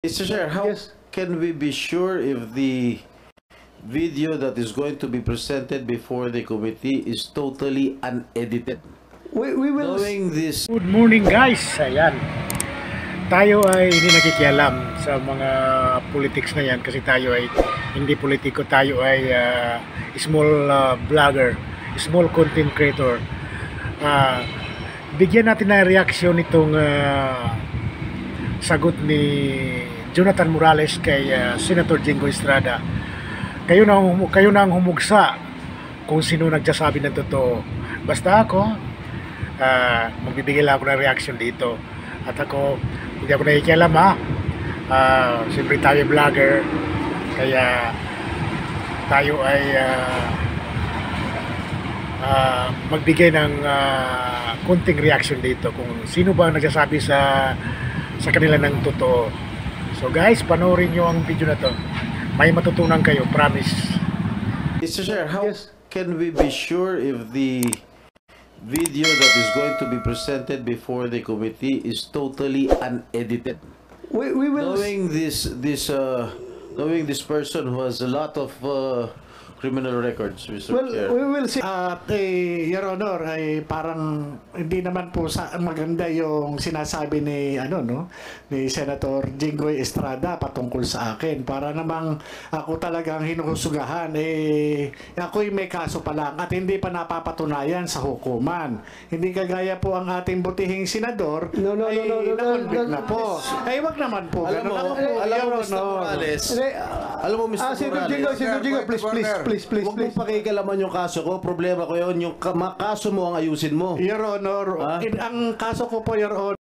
Mr. Chair, how Yes. can we be sure if the video that is going to be presented before the committee is totally unedited? We will. Knowing this, Good morning guys, ayan. Tayo ay hindi nakikialam sa mga politics na yan kasi tayo ay hindi politiko, tayo ay small vlogger, small content creator. Bigyan natin ng reaksyon itong sagot ni Jonathan Morales kay Senator Jinggoy Estrada. Kayo na ang humugsa kung sino nagsasabi ng totoo. Basta ako, magbibigay lang ako ng reaction dito. At ako, hindi ako nakikialam ha. Siyempre tayo vlogger, kaya tayo ay magbigay ng konting reaction dito kung sino ba nagsasabi sa kanila ng totoo. So guys, panoorin nyo ang video na to. May matutunan kayo, promise. Mr. Chair, how Yes. can we be sure if the video that is going to be presented before the committee is totally unedited? We will. Knowing this person who has a lot of criminal records, Mr. Well, Chair. we will see. At Your Honor, ay parang hindi naman po maganda yung sinasabi ni ni Senator Jinggoy Estrada patungkol sa akin. Para namang ako talagang hinuhusugahan, ako'y may kaso pa lang at hindi pa napapatunayan sa hukuman. Hindi kagaya po ang ating butihing senador No, na-convict na po. Ay wag naman po. Alam mo, Ganun. Ako po, alam mo, Your Mr. Honor. Morales, alam mo, Mr. Senator Morales, Jinggoy, please. huwag mong pakikalaman yung kaso ko. Problema ko yun. Yung kaso mo ang ayusin mo. Your Honor, Ha? ang kaso ko po, Your Honor,